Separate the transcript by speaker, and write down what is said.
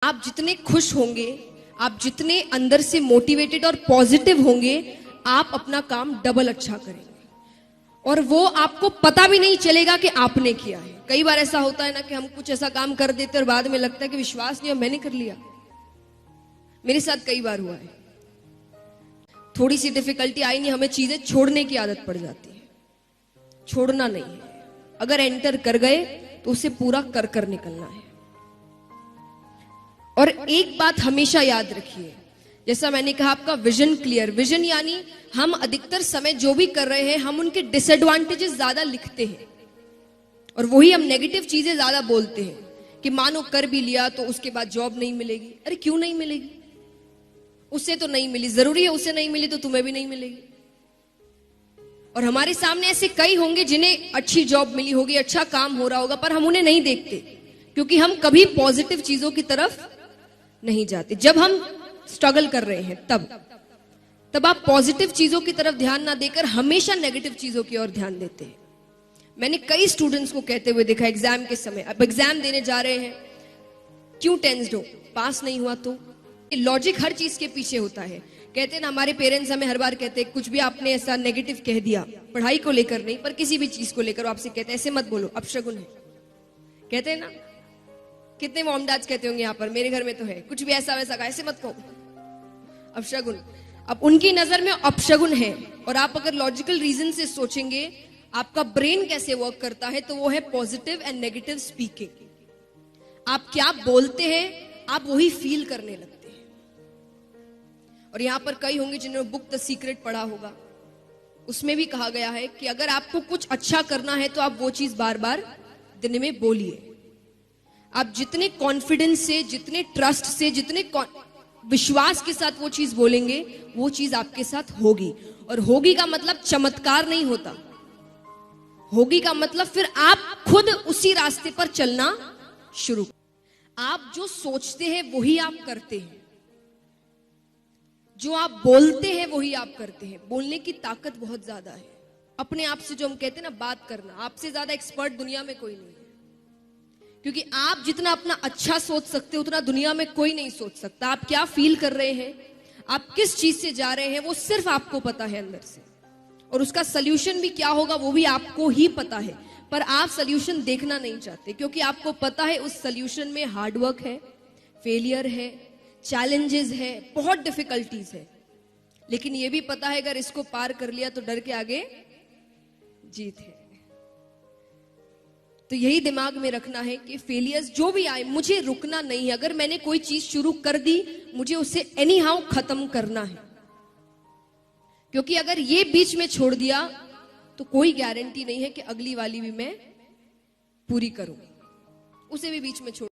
Speaker 1: आप जितने खुश होंगे, आप जितने अंदर से मोटिवेटेड और पॉजिटिव होंगे, आप अपना काम डबल अच्छा करेंगे और वो आपको पता भी नहीं चलेगा कि आपने किया है। कई बार ऐसा होता है ना कि हम कुछ ऐसा काम कर देते और बाद में लगता है कि विश्वास नहीं, मैंने कर लिया। मेरे साथ कई बार हुआ है। थोड़ी सी डिफिकल्टी आई नहीं, हमें चीजें छोड़ने की आदत पड़ जाती है। छोड़ना नहीं है, अगर एंटर कर गए तो उसे पूरा कर कर निकलना है। और एक बात हमेशा याद रखिए, जैसा मैंने कहा, आपका विजन क्लियर। विजन यानी हम अधिकतर समय जो भी कर रहे हैं, हम उनके डिसएडवांटेजेस ज्यादा लिखते हैं और वही हम नेगेटिव चीजें ज्यादा बोलते हैं कि मानो कर भी लिया तो उसके बाद जॉब नहीं मिलेगी। अरे क्यों नहीं मिलेगी? उससे तो नहीं मिली, जरूरी है उससे नहीं मिली तो तुम्हें भी नहीं मिलेगी। और हमारे सामने ऐसे कई होंगे जिन्हें अच्छी जॉब मिली होगी, अच्छा काम हो रहा होगा, पर हम उन्हें नहीं देखते क्योंकि हम कभी पॉजिटिव चीजों की तरफ नहीं जाते। जब हम स्ट्रगल कर रहे हैं तब आप पॉजिटिव चीजों की तरफ ध्यान ना देकर हमेशा नेगेटिव चीजों की ओर ध्यान देते हैं। मैंने कई स्टूडेंट्स को कहते हुए देखा एग्जाम के समय, अब एग्जाम देने जा रहे हैं, क्यों टेंस्ड हो? पास नहीं हुआ तो? लॉजिक हर चीज के पीछे होता है। कहते हैं ना, हमारे पेरेंट्स हमें हर बार कहते हैं, कुछ भी आपने ऐसा नेगेटिव कह दिया, पढ़ाई को लेकर नहीं पर किसी भी चीज को लेकर, आपसे कहते हैं ऐसे मत बोलो, अपशगुन है। कहते हैं ना, कितने मॉम डैड्स कहते होंगे यहाँ पर, मेरे घर में तो है, कुछ भी ऐसा वैसा कहा ऐसे मत कहो, अपशगुन। अब उनकी नजर में अपशगुन है, और आप अगर लॉजिकल रीजन से सोचेंगे आपका ब्रेन कैसे वर्क करता है, तो वो है पॉजिटिव एंड नेगेटिव स्पीकिंग। आप क्या बोलते हैं, आप वही फील करने लगते हैं। और यहां पर कई होंगे जिन्होंने बुक द सीक्रेट पढ़ा होगा, उसमें भी कहा गया है कि अगर आपको कुछ अच्छा करना है तो आप वो चीज बार बार दिन में बोलिए। आप जितने कॉन्फिडेंस से, जितने ट्रस्ट से, जितने विश्वास के साथ वो चीज बोलेंगे, वो चीज आपके साथ होगी। और होगी का मतलब चमत्कार नहीं होता, होगी का मतलब फिर आप खुद उसी रास्ते पर चलना शुरू। आप जो सोचते हैं वही आप करते हैं, जो आप बोलते हैं वही आप करते हैं। बोलने की ताकत बहुत ज्यादा है। अपने आप से जो हम कहते हैं ना, बात करना, आपसे ज्यादा एक्सपर्ट दुनिया में कोई नहीं है। क्योंकि आप जितना अपना अच्छा सोच सकते हो उतना दुनिया में कोई नहीं सोच सकता। आप क्या फील कर रहे हैं, आप किस चीज से जा रहे हैं, वो सिर्फ आपको पता है अंदर से। और उसका सल्यूशन भी क्या होगा वो भी आपको ही पता है, पर आप सल्यूशन देखना नहीं चाहते क्योंकि आपको पता है उस सल्यूशन में हार्डवर्क है, फेलियर है, चैलेंजेस है, बहुत डिफिकल्टीज है। लेकिन ये भी पता है अगर इसको पार कर लिया तो डर के आगे जीत है। तो यही दिमाग में रखना है कि फेलियर्स जो भी आए, मुझे रुकना नहीं है। अगर मैंने कोई चीज शुरू कर दी, मुझे उसे एनी हाउ खत्म करना है। क्योंकि अगर ये बीच में छोड़ दिया तो कोई गारंटी नहीं है कि अगली वाली भी मैं पूरी करूं, उसे भी बीच में छोड़